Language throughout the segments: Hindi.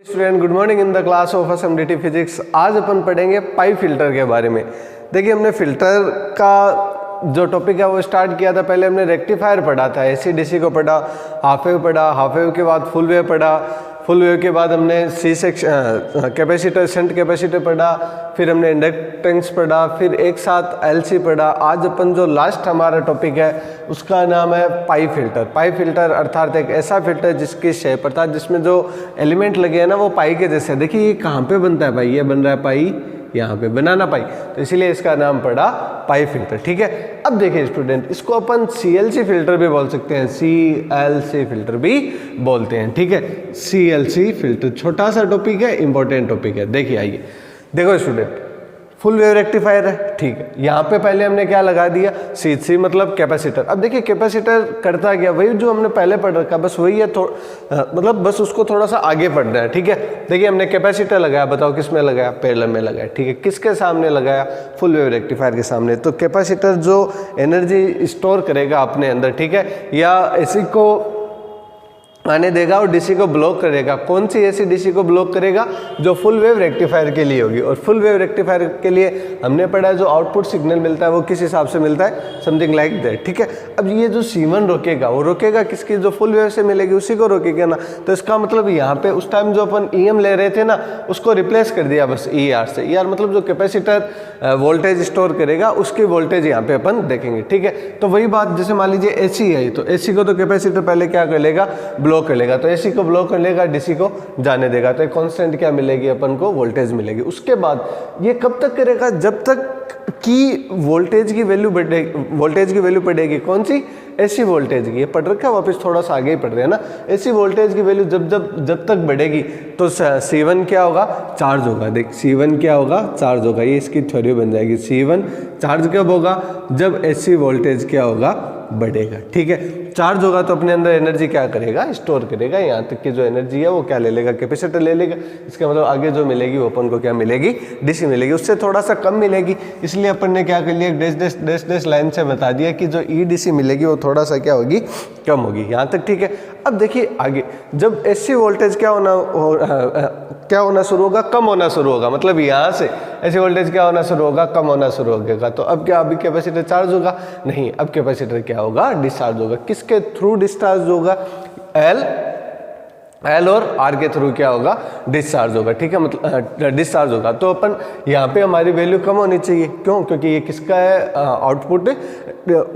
Student, good morning in the class of SMDT physics. आज अपन पढ़ेंगे पाई फिल्टर के बारे में। देखिए, हमने फिल्टर का जो टॉपिक है वो स्टार्ट किया था। पहले हमने रेक्टिफायर पढ़ा था, एसी डीसी को पढ़ा, हाफ वेव पढ़ा, हाफ वेव के बाद फुल वेव पढ़ा, फुल वेव के बाद हमने C section capacitor, shunt capacitor पढ़ा, फिर हमने इंडक्टेंस पढ़ा, फिर एक साथ एलसी पढ़ा। आज अपन जो लास्ट हमारा टॉपिक है उसका नाम है पाई फिल्टर। पाई फिल्टर अर्थात एक ऐसा फिल्टर जिसकी शेप अर्थात जिसमें जो एलिमेंट लगे हैं ना वो पाई के जैसे। देखिए ये कहाँ पे बनता है पाई, ये बन रहा है पाई यहाँ पे, बनाना पाई, तो इसीलिए इसका नाम पड़ा पाई फिल्टर। ठीक है, अब देखिए स्टूडेंट, इसको अपन सीएलसी फिल्टर भी बोल सकते हैं, सीएलसी फिल्टर भी बोलते हैं। ठीक है, सीएलसी फिल्टर छोटा सा टॉपिक है, इंपॉर्टेंट टॉपिक है। देखिए आइए, देखो स्टूडेंट, फुल वेव रेक्टिफायर है। ठीक है, यहाँ पे पहले हमने क्या लगा दिया, सी मतलब कैपेसिटर। अब देखिए कैपेसिटर करता क्या, वही जो हमने पहले पढ़ रखा, बस वही है, मतलब बस उसको थोड़ा सा आगे पढ़ना है। ठीक है, देखिए हमने कैपेसिटर लगाया, बताओ किस में लगाया, पैरेलल में लगाया। ठीक है, किसके सामने लगाया, फुल वेव रेक्टिफायर के सामने। तो कैपेसिटर जो एनर्जी स्टोर करेगा अपने अंदर, ठीक है, या इसी को आने देगा और डीसी को ब्लॉक करेगा। कौन सी ऐसी डीसी को ब्लॉक करेगा, जो फुल वेव रेक्टिफायर के लिए होगी। और फुल वेव रेक्टिफायर के लिए हमने पढ़ा है जो आउटपुट सिग्नल मिलता है वो किस हिसाब से मिलता है, समथिंग लाइक दैट। ठीक है, अब ये जो C1 रोकेगा वो रोकेगा किसकी, जो फुल वेव से मिलेगी उसी को रोकेगा ना। तो इसका मतलब यहाँ पे उस टाइम जो अपन EM ले रहे थे ना उसको रिप्लेस कर दिया बस ER से। ER मतलब जो कैपेसिटर वोल्टेज स्टोर करेगा उसकी वोल्टेज यहाँ पे अपन देखेंगे। ठीक है, तो वही बात, जैसे मान लीजिए AC है, तो AC को तो कैपेसिटर पहले क्या कर लेगा, ब्लॉक कर लेगा। तो एसी को ब्लॉक कर लेगा, डीसी को जाने देगा, तो एक कांस्टेंट क्या मिलेगी अपन को, वोल्टेज मिलेगी। उसके बाद ये कब तक करेगा, जब तक कि वोल्टेज की वैल्यू बढ़ेगी। वोल्टेज की वैल्यू बढ़ेगी कौन सी, एसी वोल्टेज की। ये पढ़ रखा है, वापस थोड़ा सा आगे ही पढ़ रहे हैं ना। एसी वोल्टेज की वैल्यू जब तक बढ़ेगी तो C1 क्या होगा, चार्ज होगा। देख C1 क्या होगा, चार्ज होगा। ये इसकी थ्योरी बन जाएगी। C1 चार्ज कब होगा, जब एसी वोल्टेज क्या होगा, बढ़ेगा। ठीक है, चार्ज होगा तो अपने अंदर एनर्जी क्या करेगा, स्टोर करेगा। यहाँ तक की जो एनर्जी है वो क्या ले लेगा, कैपेसिटर ले लेगा। इसका मतलब आगे जो मिलेगी वो अपन को क्या मिलेगी, डीसी मिलेगी। उससे थोड़ा सा कम मिलेगी, इसलिए अपन ने क्या कर लिया, dash dash dash dash line से बता दिया कि जो EDC मिलेगी वो थोड़ा सा क्या होगी, कम होगी। यहाँ तक ठीक है। अब देखिए आगे, जब एसी वोल्टेज क्या होना शुरू होगा, कम होना शुरू होगा। मतलब यहाँ से एसी वोल्टेज क्या होना शुरू होगा, कम होना शुरू होगा। तो अब क्या, अभी कैपेसिटर चार्ज होगा नहीं, अब कैपेसिटर क्या होगा, डिस्चार्ज होगा। किसके थ्रू डिस्चार्ज होगा, एल और आर के थ्रू क्या होगा, डिस्चार्ज होगा। ठीक है, मतलब डिस्चार्ज होगा। तो अपन यहाँ पे हमारी वैल्यू कम होनी चाहिए। क्यों, क्योंकि ये किसका है, आउटपुट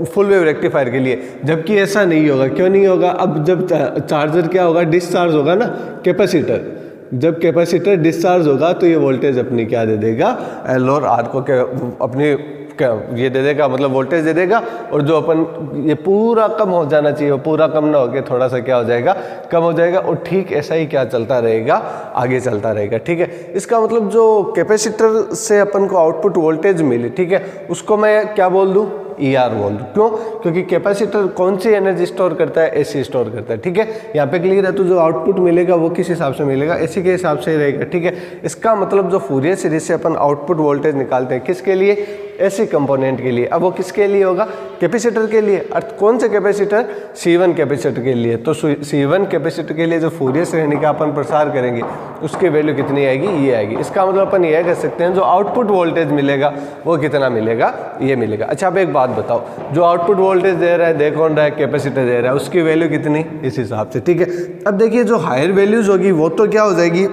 फुल वेव रेक्टिफायर के लिए। जबकि ऐसा नहीं होगा। क्यों नहीं होगा, अब जब चार्जर क्या होगा, डिस्चार्ज होगा ना, कैपेसिटर। जब कैपेसिटर डिस्चार्ज होगा तो ये वोल्टेज अपनी क्या दे देगा, एल और आर को क्या अपनी क्या ये दे देगा, मतलब वोल्टेज दे देगा। और जो अपन ये पूरा कम हो जाना चाहिए वो पूरा कम ना होके थोड़ा सा क्या हो जाएगा, कम हो जाएगा। और ठीक ऐसा ही क्या चलता रहेगा, आगे चलता रहेगा। ठीक है, इसका मतलब जो कैपेसिटर से अपन को आउटपुट वोल्टेज मिली, ठीक है, उसको मैं क्या बोल दूं, ER बोल दूं। क्यों, क्योंकि कैपेसिटर कौन सी एनर्जी स्टोर करता है, एसी स्टोर करता है। ठीक है, यहाँ पे क्लियर है। तो जो आउटपुट मिलेगा वो किस हिसाब से मिलेगा, एसी के हिसाब से ही रहेगा। ठीक है, इसका मतलब जो फूरियर सीरीज से अपन आउटपुट वोल्टेज निकालते हैं, किसके लिए, एसी कंपोनेंट के लिए। अब वो किसके लिए होगा, कैपेसिटर के लिए। कौन से कैपेसिटर, C1 कैपेसिटर के लिए। तो C1 कैपेसिटर के लिए जो फूरियर श्रेणी का अपन प्रसार करेंगे उसकी वैल्यू कितनी आएगी, ये आएगी। इसका मतलब अपन यह कह सकते हैं जो आउटपुट वोल्टेज मिलेगा वो कितना मिलेगा, ये मिलेगा। अच्छा, अब एक बात बताओ, जो आउटपुट वोल्टेज दे रहा है, दे कौन रहा है, कैपेसिटर दे रहा है, उसकी वैल्यू कितनी, इस हिसाब से। ठीक है, अब देखिए जो हायर वैल्यूज होगी वो तो क्या हो जाएगी,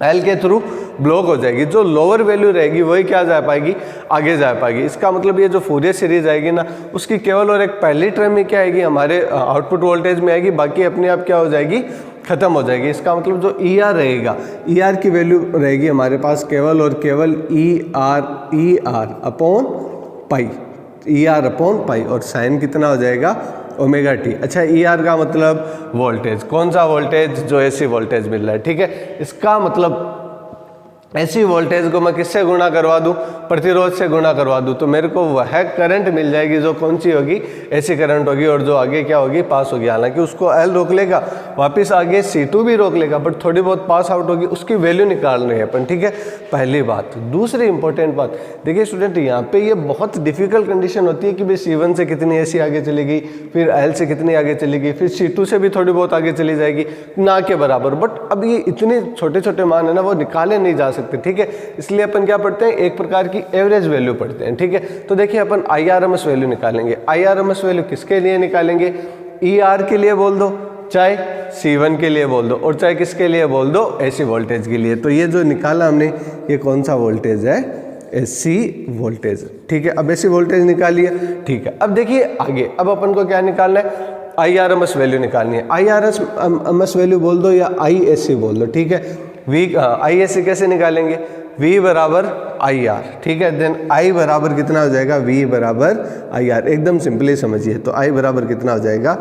एल के थ्रू ब्लॉक हो जाएगी। जो लोअर वैल्यू रहेगी वही क्या जा पाएगी, आगे जा पाएगी। इसका मतलब ये जो फूरियर सीरीज आएगी ना उसकी केवल और एक पहली टर्म में क्या आएगी, हमारे आउटपुट वोल्टेज में आएगी, बाकी अपने आप क्या हो जाएगी, खत्म हो जाएगी। इसका मतलब जो ER रहेगा, ER की वैल्यू रहेगी हमारे पास केवल और केवल ER upon pi, ER upon pi. और साइन कितना हो जाएगा, ओमेगा टी। अच्छा, ER का मतलब वोल्टेज, कौन सा वोल्टेज, जो एसी वोल्टेज मिल रहा है। ठीक है, इसका मतलब ऐसी वोल्टेज को मैं किससे गुणा करवा दूं, प्रतिरोध से गुणा करवा दूं, तो मेरे को वह करंट मिल जाएगी जो कौन सी होगी, ऐसी करंट होगी, और जो आगे क्या होगी, पास होगी। हालांकि उसको L रोक लेगा, वापस आगे C2 भी रोक लेगा, बट थोड़ी बहुत पास आउट होगी, उसकी वैल्यू निकालनी है अपन, ठीक है, पहली बात। दूसरी इंपॉर्टेंट बात, देखिए स्टूडेंट, यहाँ पे ये बहुत डिफिकल्ट कंडीशन होती है कि भाई C1 से कितनी ऐसी आगे चलेगी, फिर L से कितनी आगे चलेगी, फिर C2 से भी थोड़ी बहुत आगे चली जाएगी, ना के बराबर। बट अब ये इतने छोटे छोटे मान है ना, वो निकाले नहीं जा सकते, ठीक है, इसलिए अपन क्या पढ़ते हैं, एक प्रकार की एवरेज वैल्यू पढ़ते हैं, ठीक है। तो देखिए अपन IRMS वैल्यू निकालेंगे। IRMS वैल्यू किसके लिए निकालेंगे, ER के लिए बोल दो, चाहे C1 के लिए बोल दो, और चाहे किसके लिए बोल दो, AC वोल्टेज के लिए। तो ये जो निकाला हमने, ये कौन सा वोल्टेज है, AC वोल्टेज, ठीक है। अब AC वोल्टेज निकाली है, ठीक है। अब देखिए आगे, अब अपन को क्या निकालना है, IRMS वैल्यू निकालनी है। IRMS वैल्यू बोल दो या ISC बोल दो, ठीक है। ISC कैसे निकालेंगे, V बराबर IR, ठीक है। देन I बराबर कितना हो जाएगा, V बराबर IR, एकदम सिंपली समझिए। तो I बराबर कितना हो जाएगा,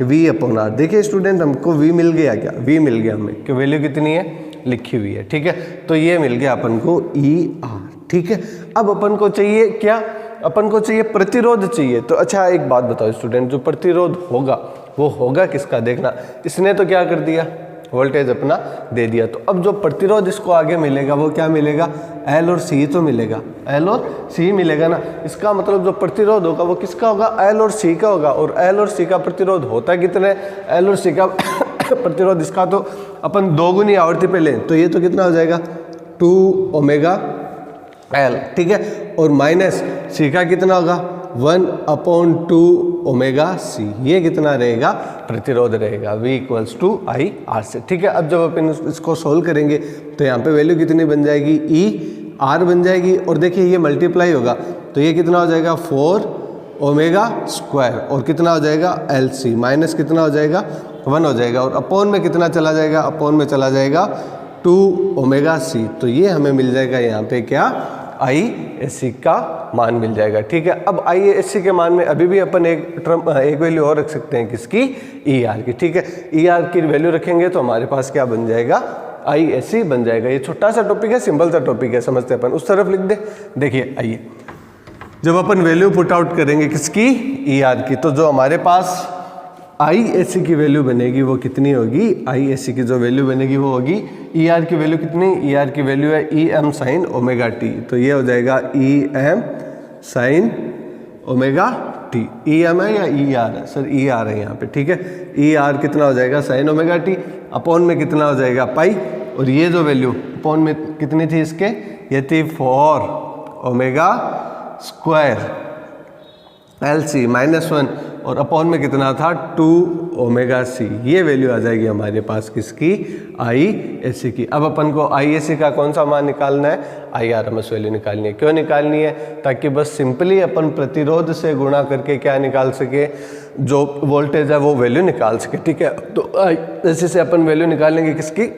V अपॉन R। देखिए स्टूडेंट, हमको V मिल गया, क्या V मिल गया हमें, कि वैल्यू कितनी है, लिखी हुई है, ठीक है। तो ये मिल गया अपन को ER, ठीक है। अब अपन को चाहिए क्या, अपन को चाहिए प्रतिरोध चाहिए। तो अच्छा एक बात बताओ स्टूडेंट, जो प्रतिरोध होगा वो होगा किसका, देखना, इसने तो क्या कर दिया, वोल्टेज अपना दे दिया। तो अब जो प्रतिरोध इसको आगे मिलेगा वो क्या मिलेगा, L और C तो मिलेगा, L और C मिलेगा ना। इसका मतलब जो प्रतिरोध होगा वो किसका होगा, L और C का होगा। और L और C का प्रतिरोध होता कितना है, L और C का प्रतिरोध इसका तो अपन दोगुनी आवृत्ति पे लें तो ये तो कितना हो जाएगा, 2 ओमेगा L, ठीक है। और माइनस C का कितना होगा, 1/2 ओमेगा C, ये कितना रहेगा, प्रतिरोध रहेगा, V = IR से, ठीक है। अब जब अपन इसको सोल्व करेंगे तो यहाँ पे वैल्यू कितनी बन जाएगी, ER बन जाएगी। और देखिए ये मल्टीप्लाई होगा तो ये कितना हो जाएगा, 4 ओमेगा स्क्वायर, और कितना हो जाएगा LC, माइनस कितना हो जाएगा, 1 हो जाएगा, और अपॉन में कितना चला जाएगा, अपॉन में चला जाएगा 2 ओमेगा C। तो ये हमें मिल जाएगा यहाँ पे क्या, ISC का मान मिल जाएगा, ठीक है। अब ISC के मान में अभी भी अपन एक वैल्यू और रख सकते हैं, किसकी, ER की, ठीक है। ER की वैल्यू रखेंगे तो हमारे पास क्या बन जाएगा, ISC बन जाएगा। ये छोटा सा टॉपिक है, सिंपल सा टॉपिक है, समझते अपन, उस तरफ लिख दे। देखिए आइए, जब अपन वैल्यू पुट आउट करेंगे किसकी, ER की, तो जो हमारे पास ISC की वैल्यू बनेगी वो कितनी होगी, ISC की जो वैल्यू बनेगी वो होगी, ER की वैल्यू कितनी, ER की वैल्यू है EM sin ओमेगा t। तो ये हो जाएगा EM sin omega t। EM है या ER है, सर ER है यहाँ पे, ठीक है। ER कितना हो जाएगा, sin ओमेगा t, अपॉन में कितना हो जाएगा, पाई, और ये जो वैल्यू अपॉन में कितनी थी इसके, ये थी 4 ओमेगा स्क्वायर LC -1, और अपॉन में कितना था, 2 ओमेगा C। ये वैल्यू आ जाएगी हमारे पास किसकी, ISC की। अब अपन को ISC का कौन सा मान निकालना है, IRMS वैल्यू निकालनी है। क्यों निकालनी है, ताकि बस सिंपली अपन प्रतिरोध से गुणा करके क्या निकाल सके, जो वोल्टेज है वो वैल्यू निकाल सके, ठीक है। तो ISC से अपन वैल्यू निकालेंगे किसकी,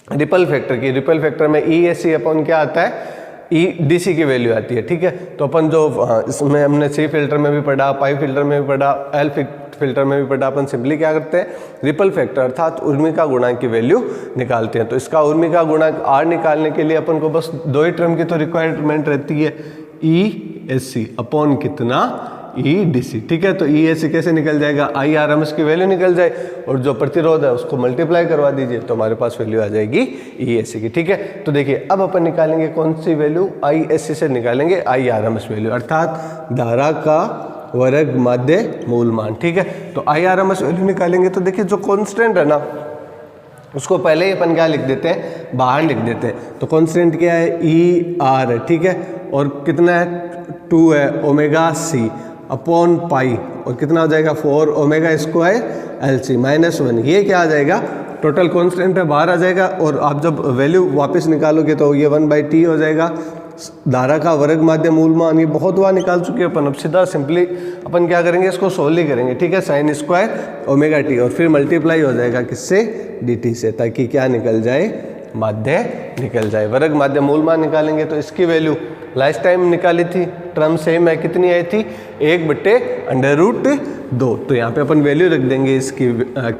रिपल फैक्टर की। रिपल फैक्टर में ESC अपन क्या आता है, EDC की वैल्यू आती है, ठीक है। तो अपन जो इसमें हमने C फिल्टर में भी पढ़ा, पाई फिल्टर में भी पढ़ा, L फिल्टर में भी पढ़ा, अपन सिंपली क्या करते हैं, रिपल फैक्टर अर्थात उर्मिका गुणांक की वैल्यू निकालते हैं। तो इसका उर्मिका गुणांक R निकालने के लिए अपन को बस 2 ही टर्म की तो रिक्वायरमेंट रहती है, ESC अपॉन कितना, EDC, ठीक है। तो ESC कैसे निकल जाएगा, IRMS की वैल्यू निकल जाए, और जो प्रतिरोध है उसको मल्टीप्लाई करवा दीजिए तो हमारे पास वैल्यू आ जाएगी ESC की, ठीक है। तो देखिए अब अपन निकालेंगे कौन सी वैल्यू, ISC से निकालेंगे IRMS वैल्यू, अर्थात धारा का वर्ग माध्य मूल मान, ठीक है। तो IRMS वैल्यू निकालेंगे तो देखिए जो कॉन्स्टेंट है ना उसको पहले ही अपन क्या लिख देते हैं, बाहर लिख देते हैं। तो कॉन्स्टेंट क्या है, ER है, ठीक है, और कितना है, 2 है ओमेगा C अपॉन पाई, और कितना हो जाएगा, 4 ओमेगा स्क्वायर LC -1। ये क्या आ जाएगा, टोटल कांस्टेंट है, बाहर आ जाएगा। और आप जब वैल्यू वापस निकालोगे तो ये 1/t हो जाएगा, धारा का वर्ग माध्य मूल मान, ये बहुत बार निकाल चुके हैं अपन। अब सीधा सिंपली अपन क्या करेंगे, इसको सोल्व ही करेंगे, ठीक है, sin स्क्वायर ओमेगा t, और फिर मल्टीप्लाई हो जाएगा किससे, dt से, ताकि क्या निकल जाए, माध्य निकल जाए। वर्ग माध्य मूल मान निकालेंगे तो इसकी वैल्यू लास्ट टाइम निकाली थी टर्म सेम है, कितनी आई थी 1/√2। तो यहाँ पे अपन वैल्यू रख देंगे इसकी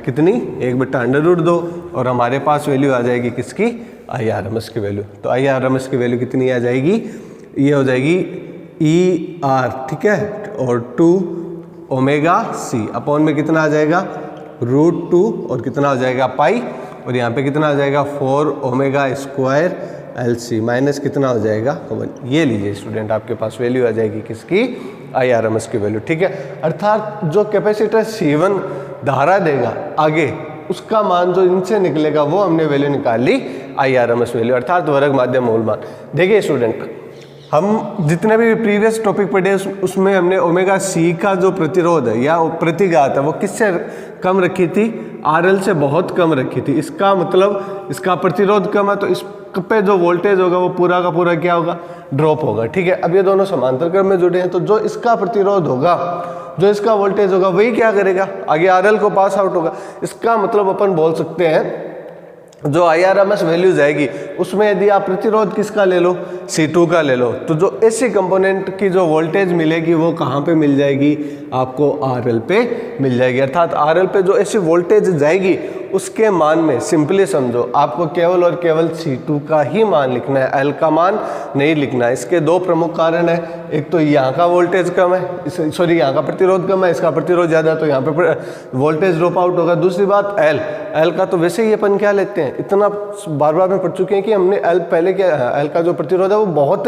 कितनी 1/√2 और हमारे पास वैल्यू आ जाएगी किसकी IRMS की वैल्यू। तो IRMS की वैल्यू कितनी आ जाएगी, ये हो जाएगी ER, ठीक है, और 2ωc अपॉन में कितना आ जाएगा √2 और कितना हो जाएगा पाई, और यहाँ पे कितना आ जाएगा 4ω² LC माइनस कितना हो जाएगा 1। ये लीजिए स्टूडेंट, आपके पास वैल्यू आ जाएगी किसकी IRMS की वैल्यू, ठीक है। अर्थात जो कैपेसिटर C1 धारा देगा आगे, उसका मान जो इनसे निकलेगा वो हमने वैल्यू निकाल ली IRMS वैल्यू, अर्थात वर्ग माध्यम मूल मान। देखिए स्टूडेंट, हम जितने भी प्रीवियस टॉपिक पढ़े उसमें हमने ωc का जो प्रतिरोध है या प्रतिघात है वो किससे कम रखी थी, RL से बहुत कम रखी थी। इसका मतलब इसका प्रतिरोध कम है तो इस पे जो वोल्टेज होगा वो पूरा का पूरा क्या होगा, ड्रॉप होगा, ठीक है। अब ये दोनों समांतर क्रम में जुड़े हैं तो जो इसका प्रतिरोध होगा, जो इसका वोल्टेज होगा वही क्या करेगा, आगे RL को पास आउट होगा। इसका मतलब अपन बोल सकते हैं जो IRMS वैल्यूज आएगी उसमें यदि आप प्रतिरोध किसका ले लो, C2 का ले लो, तो जो AC कंपोनेंट की जो वोल्टेज मिलेगी वो कहाँ पे मिल जाएगी, आपको RL पे मिल जाएगी। अर्थात RL पे जो ऐसी वोल्टेज जाएगी उसके मान में सिंपली समझो आपको केवल और केवल C2 का ही मान लिखना है, L का मान नहीं लिखना है। इसके दो प्रमुख कारण है, एक तो यहाँ का वोल्टेज कम है, सॉरी यहाँ का प्रतिरोध कम है, इसका प्रतिरोध ज़्यादा, तो यहाँ पे वोल्टेज ड्रॉप आउट होगा। दूसरी बात L का तो वैसे ही अपन क्या लेते हैं, इतना बार बार में पढ़ चुके हैं कि हमने L पहले क्या, L का जो प्रतिरोध है वो बहुत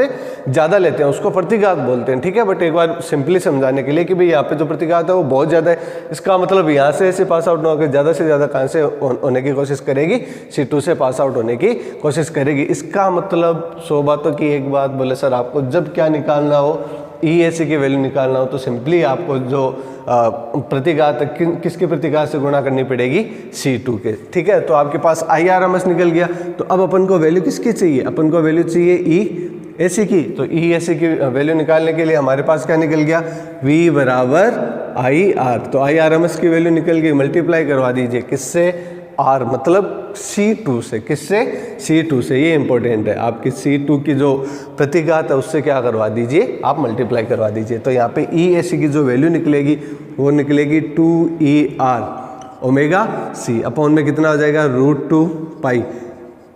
ज़्यादा लेते हैं, उसको प्रतिघात बोलते हैं, ठीक है। बट एक बार सिंपली समझाने के लिए कि भाई यहाँ पे जो प्रतिघात है वो बहुत ज़्यादा है, इसका मतलब यहाँ से ऐसे पास आउट ना होकर ज़्यादा से ज़्यादा कहाँ से होने की कोशिश करेगी, C2 से पास आउट होने की कोशिश करेगी। इसका मतलब 100 बातों की एक बात, बोले सर आपको जब क्या निकालना हो, EAC की वैल्यू निकालना हो तो सिंपली आपको जो प्रतिघात किसके प्रतिघात से गुणा करनी पड़ेगी, C2 के, ठीक है। तो आपके पास IRMS निकल गया। तो अब अपन को वैल्यू किसकी चाहिए, अपन को वैल्यू चाहिए EAC की। तो EAC की वैल्यू निकालने के लिए हमारे पास क्या निकल गया, V बराबर IR। तो IRMS की वैल्यू निकल गई, मल्टीप्लाई करवा दीजिए किससे, R मतलब C2 से, किससे C2 से, ये इंपॉर्टेंट है। आपकी C2 की जो प्रतिघात है उससे क्या करवा दीजिए, आप मल्टीप्लाई करवा दीजिए। तो यहाँ पे EAC की जो वैल्यू निकलेगी वो निकलेगी 2ER ωc अपॉन में कितना हो जाएगा √2 पाई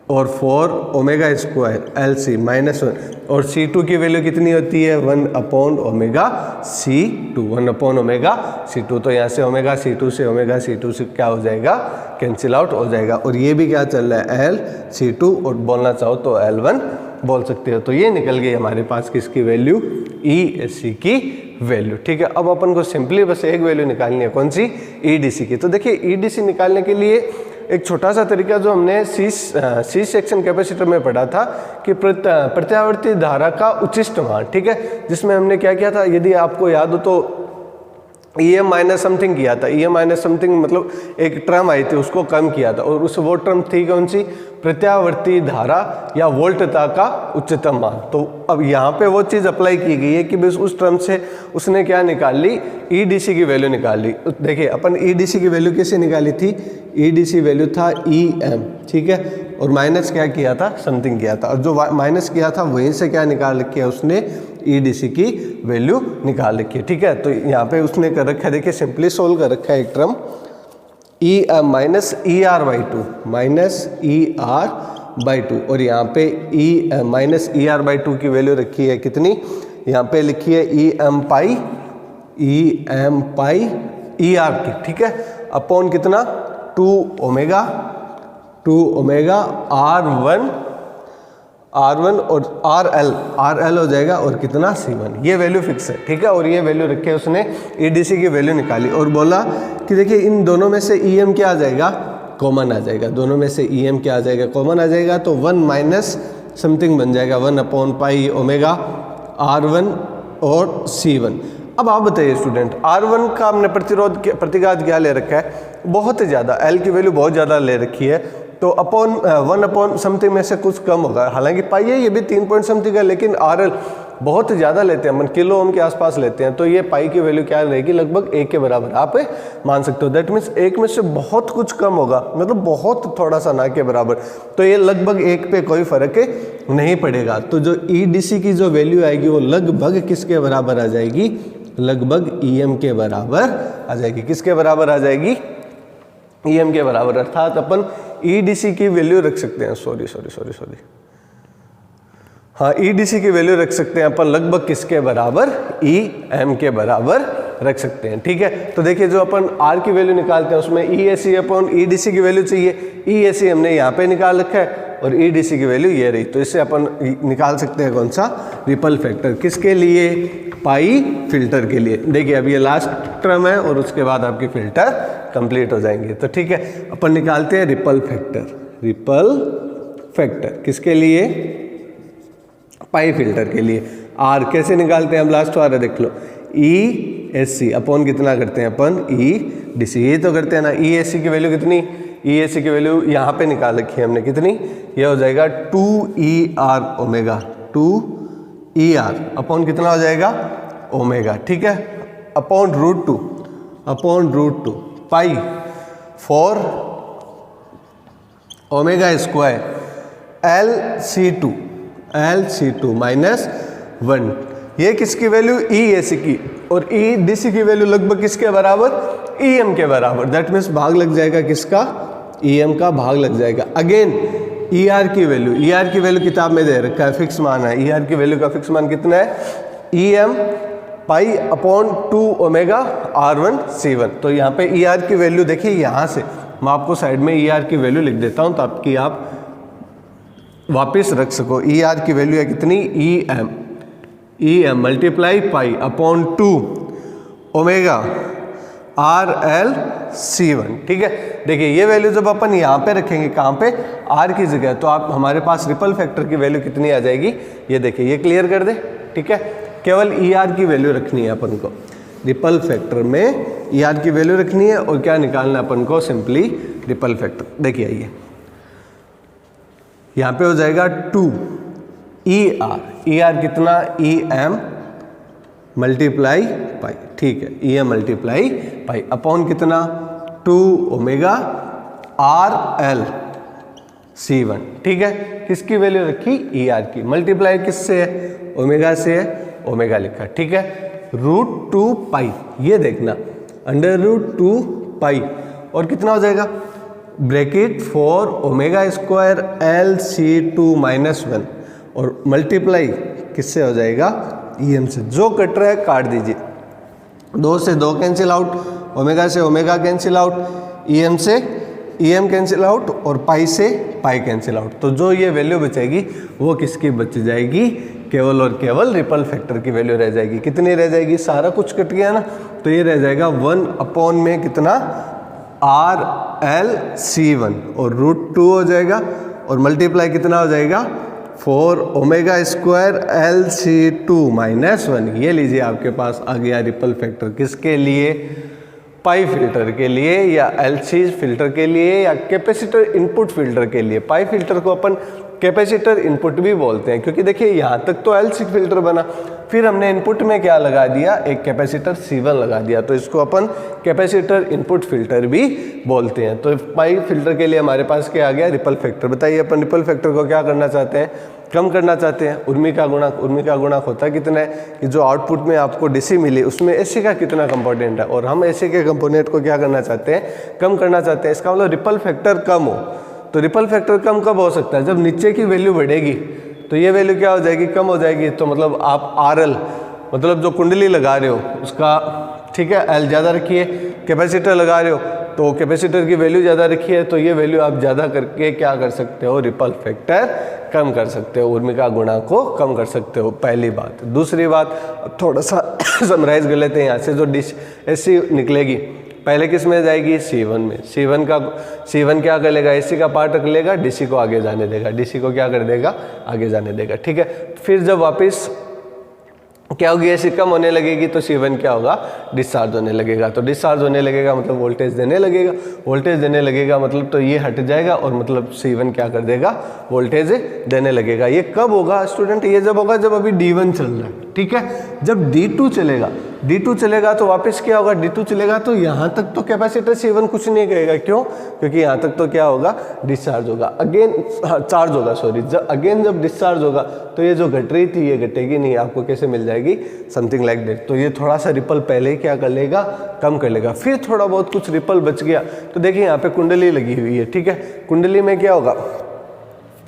और 4ω² LC माइनस 1, और C2 की वैल्यू कितनी होती है 1/ωc2, 1/ωc2। तो यहाँ से ωc2 से ωc2 से क्या हो जाएगा, कैंसिल आउट हो जाएगा। और ये भी क्या चल रहा है LC2, और बोलना चाहो तो L1 बोल सकते हो। तो ये निकल गई हमारे पास किसकी वैल्यू, EAC की वैल्यू, ठीक है। अब अपन को सिंपली बस एक वैल्यू निकालनी है, कौन सी, EDC की। तो देखिए EDC निकालने के लिए एक छोटा सा तरीका जो हमने सी सेक्शन कैपेसिटर में पढ़ा था कि प्रत्यावर्ती धारा का उचिष्ट मान, ठीक है, जिसमें हमने क्या किया था, यदि आपको याद हो तो EM माइनस समथिंग किया था। EM माइनस समथिंग मतलब एक टर्म आई थी, उसको कम किया था, और उस वो टर्म थी कौन सी, प्रत्यावर्ती धारा या वोल्टता का उच्चतम मान। तो अब यहाँ पे वो चीज़ अप्लाई की गई है कि बस उस टर्म से उसने क्या निकाल ली, EDC की वैल्यू निकाल ली। देखिए अपन EDC की वैल्यू कैसे निकाली थी, EDC वैल्यू था EM, ठीक है, और माइनस क्या किया था, समथिंग किया था, और जो माइनस किया था वहीं से क्या निकाल रखी है उसने, EDC की वैल्यू निकाल रखी है, ठीक है। तो यहाँ पे उसने कर रखा है, देखिए सिंपली सोल्व कर रखा है एक term minus ER/2 minus ER/2, और यहाँ पे माइनस ER/2 की वैल्यू रखी है कितनी, यहाँ पे लिखी है EM पाई ER की, ठीक है, अपॉन कितना 2ω R1 और RL हो जाएगा, और कितना C1, ये वैल्यू फिक्स है, ठीक है। और ये वैल्यू रखे उसने, EDC की वैल्यू निकाली और बोला कि देखिए इन दोनों में से EM क्या आ जाएगा, कॉमन आ जाएगा, दोनों में से EM क्या आ जाएगा, कॉमन आ जाएगा। तो 1 माइनस समथिंग बन जाएगा 1/πω R1 और C1। अब आप बताइए स्टूडेंट, R1 का हमने प्रतिघात क्या ले रखा है, बहुत ज़्यादा, L की वैल्यू बहुत ज़्यादा ले रखी है, तो अपॉन 1 अपॉन समथिंग में से कुछ कम होगा। हालांकि पाई है ये भी 3 पॉइंट समथिंग है, लेकिन RL बहुत ज़्यादा लेते हैं, अपन किलो ओम के आसपास लेते हैं, तो ये पाई की वैल्यू क्या रहेगी, लगभग 1 के बराबर आप मान सकते हो। दैट मीन्स 1 में से बहुत कुछ कम होगा, मतलब बहुत थोड़ा सा, ना के बराबर, तो ये लगभग 1 पे कोई फर्क नहीं पड़ेगा। तो जो EDC की जो वैल्यू आएगी वो लगभग किसके बराबर आ जाएगी, लगभग EM के बराबर आ जाएगी। किसके बराबर आ जाएगी, EM के बराबर। अर्थात अपन EDC की वैल्यू रख सकते हैं, सॉरी हाँ, EDC की वैल्यू रख सकते हैं अपन लगभग किसके बराबर, EM के बराबर रख सकते हैं। ठीक है, तो देखिए जो अपन R की वैल्यू निकालते हैं उसमें EAC अपॉन EDC की वैल्यू चाहिए। EAC हमने यहाँ पे निकाल रखा है और EDC की वैल्यू ये रही, तो इससे अपन निकाल सकते हैं कौन सा, रिपल फैक्टर। किसके लिए, पाई फिल्टर के लिए। देखिए अब ये लास्ट टर्म है और उसके बाद आपकी फिल्टर कंप्लीट हो जाएंगे। तो ठीक है, अपन निकालते हैं रिपल फैक्टर। रिपल फैक्टर किसके लिए, पाई फिल्टर के लिए। R कैसे निकालते हैं, हम लास्ट वाला देख लो, EAC अपॉन कितना करते हैं अपन, EDC, ये तो करते हैं ना। EAC की वैल्यू कितनी, EAC की वैल्यू यहाँ पे निकाल रखी है हमने, कितनी, ये हो जाएगा 2ER ओमेगा, 2ER अपॉन कितना हो जाएगा, ओमेगा। ठीक है, अपॉन √2 पाई 4 ओमेगा स्क्वायर LC2 माइनस 1। ये किसकी वैल्यू, EAC की, और EDC की वैल्यू लगभग किसके बराबर, EM के बराबर। दैट मीन्स भाग लग जाएगा किसका, EM का भाग लग जाएगा। अगेन ER की वैल्यू किताब में दे रखा है, फिक्स मान है। ER की वैल्यू का फिक्स मान कितना है, EM pi upon 2 omega R1C1। तो यहाँ पे ER की वैल्यू देखिए, यहाँ से मैं आपको साइड में ER की वैल्यू लिख देता हूँ ताकि आप वापस रख सको। ER की वैल्यू है कितनी, EM multiply pi upon 2 omega RLC1। ठीक है, देखिए ये वैल्यू जब अपन यहाँ पे रखेंगे, कहाँ पे, R की जगह, तो आप हमारे पास रिपल फैक्टर की वैल्यू कितनी आ जाएगी, ये देखिए, ये क्लियर कर दे। ठीक है, केवल ER की वैल्यू रखनी है अपन को, रिपल फैक्टर में ER की वैल्यू रखनी है और क्या निकालना है अपन को, सिंपली रिपल फैक्टर। देखिए आइए, यहाँ पे हो जाएगा 2ER कितना, EM मल्टीप्लाई पाई। ठीक है, EM मल्टीप्लाई पाई अपॉन कितना, 2 ओमेगा RLC1। ठीक है, किसकी वैल्यू रखी, ER की, मल्टीप्लाई किससे है, ओमेगा से है, ओमेगा लिखा। ठीक है, √2 पाई, ये देखना, √2 पाई और कितना हो जाएगा, bracket 4 omega square LC2 minus 1 और मल्टीप्लाई किससे हो जाएगा, EM से। जो कट रहा है काट दीजिए, 2 से 2 कैंसिल आउट, ओमेगा से ओमेगा कैंसिल आउट, EM से EM कैंसिल आउट और पाई से पाई कैंसिल आउट। तो जो ये वैल्यू बचेगी वो किसकी बच जाएगी, केवल और केवल रिपल फैक्टर की वैल्यू रह जाएगी। कितनी रह जाएगी, सारा कुछ कट गया ना, तो ये रह जाएगा 1 अपॉन में कितना, RLC1 और √2 हो जाएगा और मल्टीप्लाई कितना हो जाएगा, 4 ओमेगा स्क्वायर LC2 माइनस 1। ये लीजिए आपके पास आ गया रिपल फैक्टर। किसके लिए, पाई फिल्टर के लिए या LC फिल्टर के लिए या कैपेसिटर इनपुट फिल्टर के लिए। पाई फिल्टर को अपन कैपेसिटर इनपुट भी बोलते हैं, क्योंकि देखिए यहाँ तक तो LC फिल्टर बना, फिर हमने इनपुट में क्या लगा दिया, एक कैपेसिटर C1 लगा दिया, तो इसको अपन कैपेसिटर इनपुट फिल्टर भी बोलते हैं। तो पाई फिल्टर के लिए हमारे पास क्या आ गया, रिपल फैक्टर। बताइए अपन रिपल फैक्टर को क्या करना चाहते हैं, कम करना चाहते हैं। उर्मी का गुणक होता कितना है, कि जो आउटपुट में आपको DC मिली उसमें AC का कितना कंपोनेंट है, और हम AC के कंपोनेंट को क्या करना चाहते हैं, कम करना चाहते हैं। इसका मतलब रिपल फैक्टर कम हो। तो रिपल फैक्टर कम कब हो सकता है, जब नीचे की वैल्यू बढ़ेगी, तो ये वैल्यू क्या हो जाएगी, कम हो जाएगी। तो मतलब आप RL मतलब जो कुंडली लगा रहे हो उसका, ठीक है, L ज़्यादा रखिए, कैपेसिटर लगा रहे हो तो कैपेसिटर की वैल्यू ज़्यादा रखिए, तो ये वैल्यू आप ज़्यादा करके क्या कर सकते हो, रिपल फैक्टर कम कर सकते हो, उर्मिका गुणा को कम कर सकते हो। पहली बात। दूसरी बात, थोड़ा सा समराइज कर लेते हैं। यहाँ से जो AC निकलेगी पहले किस में जाएगी, C1 में। C1 क्या कर लेगा, AC का पार्ट रख लेगा, DC को आगे जाने देगा, DC को क्या कर देगा, आगे जाने देगा। ठीक है, फिर जब वापस क्या होगी, एसी कम होने लगेगी तो C1 क्या होगा, डिस्चार्ज होने लगेगा। तो डिस्चार्ज होने लगेगा मतलब वोल्टेज देने लगेगा, वोल्टेज देने लगेगा मतलब तो ये हट जाएगा और मतलब C1 क्या कर देगा, वोल्टेज देने लगेगा। ये कब होगा स्टूडेंट, ये जब होगा जब अभी D1 चल रहा है, ठीक है। जब D2 चलेगा, D2 चलेगा तो वापस क्या होगा, D2 चलेगा तो यहाँ तक तो कैपेसिटर C1 कुछ नहीं कहेगा, क्यों, क्योंकि यहाँ तक तो क्या होगा, डिस्चार्ज होगा, अगेन चार्ज होगा, सॉरी, जब डिस्चार्ज होगा तो ये जो घट रही थी ये घटेगी नहीं, आपको कैसे मिल जाएगी, समथिंग लाइक दैट। तो ये थोड़ा सा रिपल पहले ही क्या कर लेगा, कम कर लेगा। फिर थोड़ा बहुत कुछ रिपल बच गया तो देखिए यहाँ पे कुंडली लगी हुई है, ठीक है। कुंडली में क्या होगा,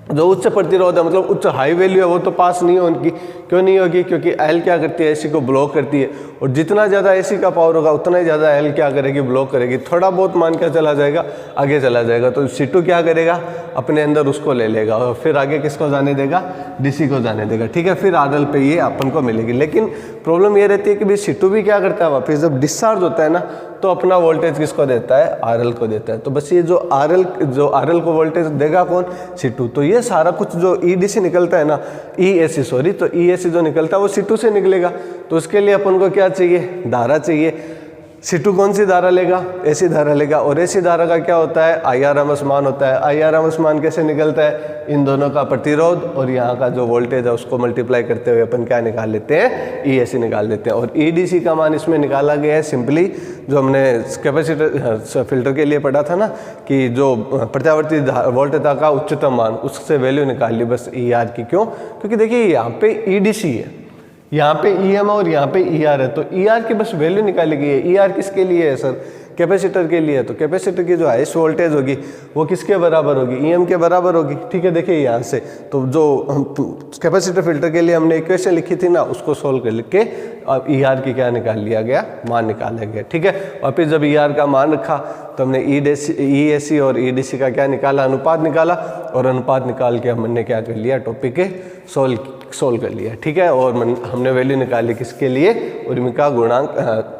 जो उच्च प्रतिरोध है मतलब उच्च हाई वैल्यू है वो तो पास नहीं होगी, क्यों नहीं होगी, क्योंकि एल क्या करती है, एसी को ब्लॉक करती है, और जितना ज़्यादा एसी का पावर होगा उतना ही ज़्यादा एल क्या करेगी, ब्लॉक करेगी। थोड़ा बहुत मान क्या चला जाएगा, आगे चला जाएगा, तो C2 क्या करेगा, अपने अंदर उसको ले लेगा और फिर आगे किसको जाने देगा, DC को जाने देगा, ठीक है। फिर RL पे ये अपन को मिलेगी। लेकिन प्रॉब्लम ये रहती है कि भाई C2 भी क्या करता है, वापस जब डिस्चार्ज होता है ना तो अपना वोल्टेज किसको देता है, RL को देता है। तो बस ये जो RL को वोल्टेज देगा कौन, C2। तो ये सारा कुछ जो EDC निकलता है ना, EAC सॉरी, तो EAC जो निकलता है वो C2 से निकलेगा। तो उसके लिए अपन को क्या चाहिए, धारा चाहिए। C2 कौन सी धारा लेगा, AC धारा लेगा, और AC धारा का क्या होता है, IRMS मान होता है। IRMS मान कैसे निकलता है, इन दोनों का प्रतिरोध और यहाँ का जो वोल्टेज है उसको मल्टीप्लाई करते हुए अपन क्या निकाल लेते हैं, EAC निकाल लेते हैं। और EDC का मान इसमें निकाला गया है सिंपली, जो हमने कैपेसिटर फिल्टर के लिए पढ़ा था ना, कि जो प्रत्यावर्ती वोल्टता का उच्चतम मान, उससे वैल्यू निकाल ली बस ER की। क्यों, क्योंकि देखिए यहाँ पे EDC है, यहाँ पे EM और यहाँ पे ER है, तो ER की बस वैल्यू निकाली गई है। ER किसके लिए है सर, कैपेसिटर के लिए। तो कैपेसिटर की जो हाईएस्ट वोल्टेज होगी वो किसके बराबर होगी, EM के बराबर होगी, ठीक है। देखिए यहाँ से तो जो कैपेसिटर फिल्टर के लिए हमने इक्वेशन लिखी थी ना, उसको सोल्व कर लिख के अब ER की क्या निकाल लिया गया, मान निकाला गया, ठीक है। और फिर जब ER का मान रखा तो हमने EAC और EDC का क्या निकाला, अनुपात निकाला, और अनुपात निकाल के हमने क्या कर लिया, टॉपिक के सोल्व कर लिया, ठीक है। और हमने वैल्यू निकाली किसके लिए, उर्मिका गुणांक,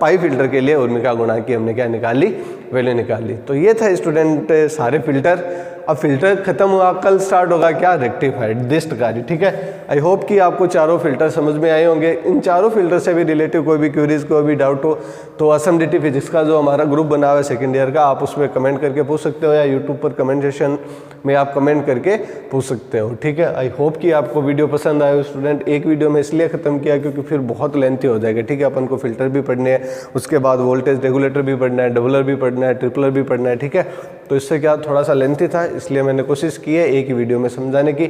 पाई फिल्टर के लिए उर्मिका गुणांक की हमने क्या निकाली, वैल्यू निकाली। तो ये था स्टूडेंट सारे फिल्टर। अब फिल्टर खत्म हुआ, कल स्टार्ट होगा क्या, रेक्टिफायर, दृष्टकारी, ठीक है। आई होप कि आपको चारों फिल्टर समझ में आए होंगे। इन चारों फिल्टर से भी रिलेटिव कोई भी क्वेरीज, कोई भी डाउट हो तो असमडिटी फिजिक्स का जो हमारा ग्रुप बना हुआ है सेकेंड ईयर का, आप उसमें कमेंट करके पूछ सकते हो, या यूट्यूब पर कमेंट सेक्शन में आप कमेंट करके पूछ सकते हो, ठीक है। आई होप कि आपको वीडियो पसंद आए स्टूडेंट। एक वीडियो में इसलिए ख़त्म किया क्योंकि फिर बहुत लेंथी हो जाएगा, ठीक है। अपन को फिल्टर भी पढ़ने हैं, उसके बाद वोल्टेज रेगुलेटर भी पढ़ना है, डबलर भी पढ़ना है, ट्रिपलर भी पढ़ना है, ठीक है। तो इससे क्या थोड़ा सा लेंथी था, इसलिए मैंने कोशिश की है एक ही वीडियो में समझाने की।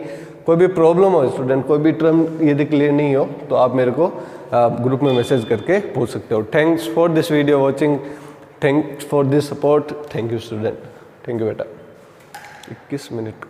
कोई भी प्रॉब्लम हो स्टूडेंट, कोई भी टर्म यदि क्लियर नहीं हो तो आप मेरे को ग्रुप में मैसेज करके पूछ सकते हो। Thanks for this video watching, thanks for this support, thank you student, thank you बेटा। 21 मिनट का